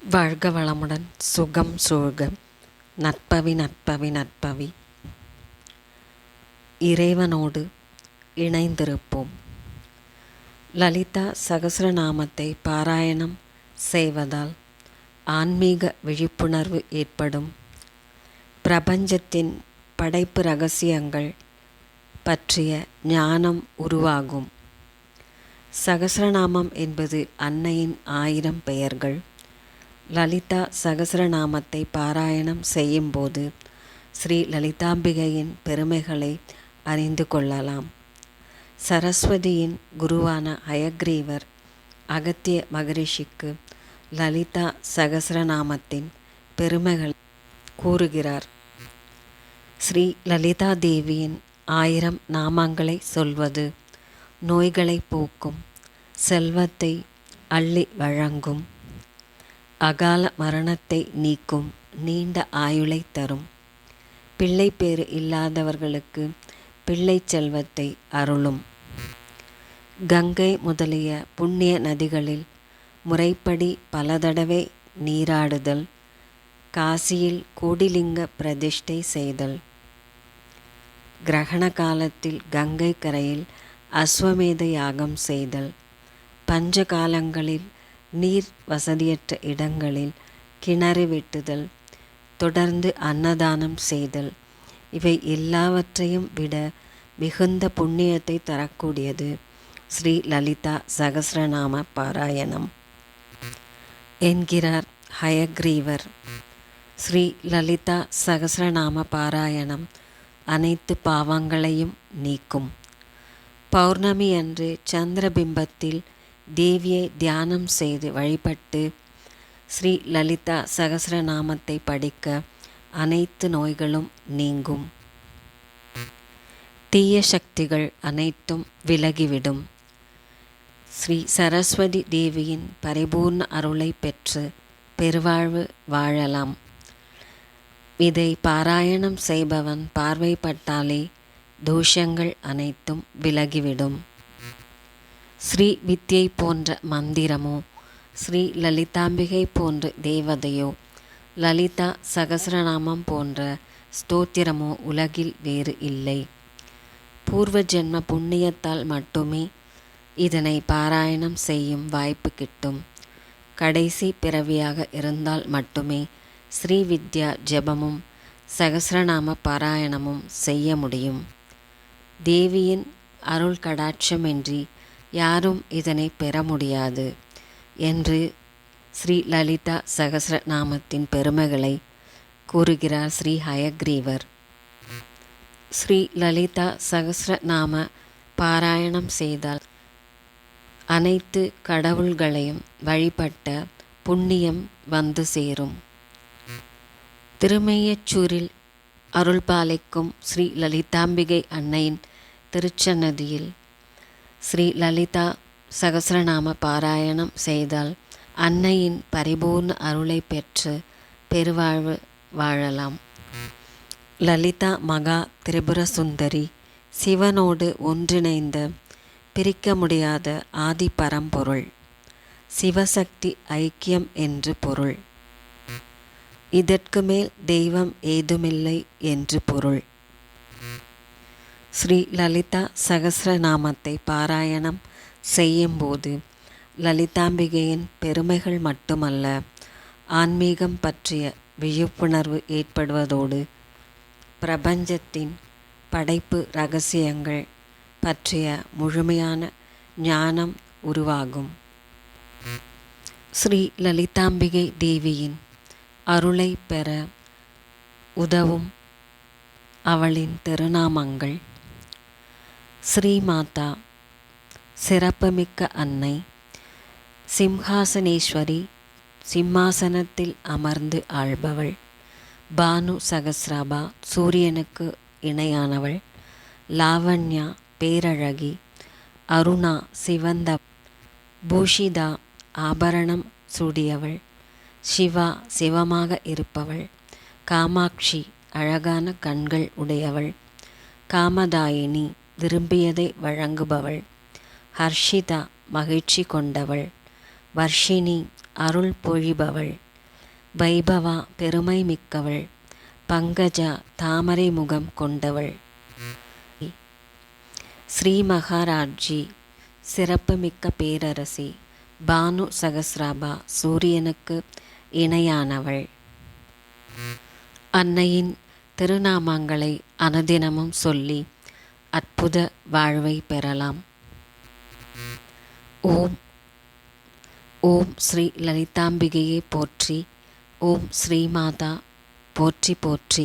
வாழ்க வளமுடன். சுகம் சூழ்க. நற்பவி நற்பவி நற்பவி. இறைவனோடு இணைந்திருப்போம். லலிதா சகஸ்ரநாமத்தை பாராயணம் செய்வதால் ஆன்மீக விழிப்புணர்வு ஏற்படும். பிரபஞ்சத்தின் படைப்பு இரகசியங்கள் பற்றிய ஞானம் உருவாகும். சகஸ்ரநாமம் என்பது அன்னையின் 1000 பெயர்கள். லலிதா சகஸ்ரநாமத்தை பாராயணம் செய்யும்போது ஸ்ரீ லலிதாம்பிகையின் பெருமைகளை அறிந்து கொள்ளலாம். சரஸ்வதியின் குருவான ஹயக்ரீவர் அகத்திய மகரிஷிக்கு லலிதா சகஸ்ரநாமத்தின் பெருமைகளை கூறுகிறார். ஸ்ரீ லலிதா தேவியின் 1000 நாமங்களை சொல்வது நோய்களை போக்கும், செல்வத்தை அள்ளி வழங்கும், அகால மரணத்தை நீக்கும், நீண்ட ஆயுளை தரும், பிள்ளை பேறு இல்லாதவர்களுக்கு பிள்ளை செல்வத்தை அருளும். கங்கை முதலிய புண்ணிய நதிகளில் முறைப்படி பல தடவை நீராடுதல், காசியில் கோடிலிங்க பிரதிஷ்டை செய்தல், கிரகண காலத்தில் கங்கை கரையில் அஸ்வமேத யாகம் செய்தல், பஞ்ச காலங்களில் நீர் வசதியற்ற இடங்களில் கிணறு வெட்டுதல், தொடர்ந்து அன்னதானம் செய்தல், இவை எல்லாவற்றையும் விட மிகுந்த புண்ணியத்தை தரக்கூடியது ஸ்ரீ லலிதா சகஸ்ரநாம பாராயணம் என்கிறார் ஹயக்ரீவர். ஸ்ரீ லலிதா சகஸ்ரநாம பாராயணம் அனைத்து பாவங்களையும் நீக்கும். பௌர்ணமி அன்று சந்திரபிம்பத்தில் தேவியை தியானம் செய்து வழிபட்டு ஸ்ரீ லலிதா சகஸ்ரநாமத்தை படிக்க அனைத்து நோய்களும் நீங்கும். தீய சக்திகள் அனைத்தும் விலகிவிடும். ஸ்ரீ சரஸ்வதி தேவியின் பரிபூர்ண அருளை பெற்று பெருவாழ்வு வாழலாம். இதை பாராயணம் செய்பவன் பார்வைப்பட்டாலே தோஷங்கள் அனைத்தும் விலகிவிடும். ஸ்ரீ வித்யை போன்ற மந்திரமோ, ஸ்ரீ லலிதாம்பிகை போன்ற தேவதையோ, லலிதா சகஸ்ரநாமம் போன்ற ஸ்தோத்திரமோ உலகில் வேறு இல்லை. பூர்வ ஜென்ம புண்ணியத்தால் மட்டுமே இதனை பாராயணம் செய்யும் வாய்ப்பு கிட்டும். கடைசி பிறவியாக இருந்தால் மட்டுமே ஸ்ரீ வித்யா ஜெபமும் சகஸ்ரநாம பாராயணமும் செய்ய முடியும். தேவியின் அருள் கடாட்சமின்றி யாரும் இதனை பெற முடியாது என்று ஸ்ரீ லலிதா சகஸ்ரநாமத்தின் பெருமைகளை கூறுகிறார் ஸ்ரீ ஹயக்ரீவர். ஸ்ரீ லலிதா சகஸ்ரநாம பாராயணம் செய்தால் அனைத்து கடவுள்களையும் வழிபட்ட புண்ணியம் வந்து சேரும். திருமையச்சூரில் அருள்பாலிக்கும் ஸ்ரீ லலிதாம்பிகை அன்னையின் திருச்சன்னதியில் ஸ்ரீ லலிதா சகஸ்ரநாம பாராயணம் செய்தால் அன்னையின் பரிபூர்ண அருளை பெற்று பெருவாழ்வு வாழலாம். லலிதா மகா திரிபுர சுந்தரி சிவனோடு ஒன்றிணைந்த பிரிக்க முடியாத ஆதி பரம்பொருள். சிவசக்தி ஐக்கியம் என்று பொருள். இதற்கு மேல் தெய்வம் ஏதுமில்லை என்று பொருள். ஸ்ரீ லலிதா சகஸ்ரநாமத்தை பாராயணம் செய்யும்போது லலிதாம்பிகையின் பெருமைகள் மட்டுமல்ல, ஆன்மீகம் பற்றிய விழிப்புணர்வு ஏற்படுவதோடு பிரபஞ்சத்தின் படைப்பு இரகசியங்கள் பற்றிய முழுமையான ஞானம் உருவாகும். ஸ்ரீ லலிதாம்பிகை தேவியின் அருளை பெற உதவும் அவளின் திருநாமங்கள்: ஸ்ரீமாதா, சிறப்புமிக்க அன்னை. சிம்ஹாசனேஸ்வரி, சிம்மாசனத்தில் அமர்ந்து ஆள்பவள். பானு சகஸ்ராபா, சூரியனுக்கு இணையானவள். லாவண்யா, பேரழகி. அருணா, சிவந்த. பூஷிதா, ஆபரணம் சூடியவள். சிவா, சிவமாக இருப்பவள். காமாட்சி, அழகான கண்கள் உடையவள். காமதாயினி, விரும்பியதை வழங்குபவள். ஹர்ஷிதா, மகிழ்ச்சி கொண்டவள். வர்ஷினி, அருள் பொழிபவள். வைபவா பெருமை மிக்கவள், பங்கஜா தாமரை முகம் கொண்டவள். ஸ்ரீ மகாராஜ்ஜி சிறப்புமிக்க பேரரசி, பானு சகஸ்ராபா சூரியனுக்கு இணையானவள். அன்னையின் திருநாமங்களை அனுதினமும் சொல்லி அற்புத வாழ்வை பெறலாம். ஓம் ஓம் ஸ்ரீ லலிதாம்பிகையே போற்றி. ஓம் ஸ்ரீமாதா போற்றி போற்றி.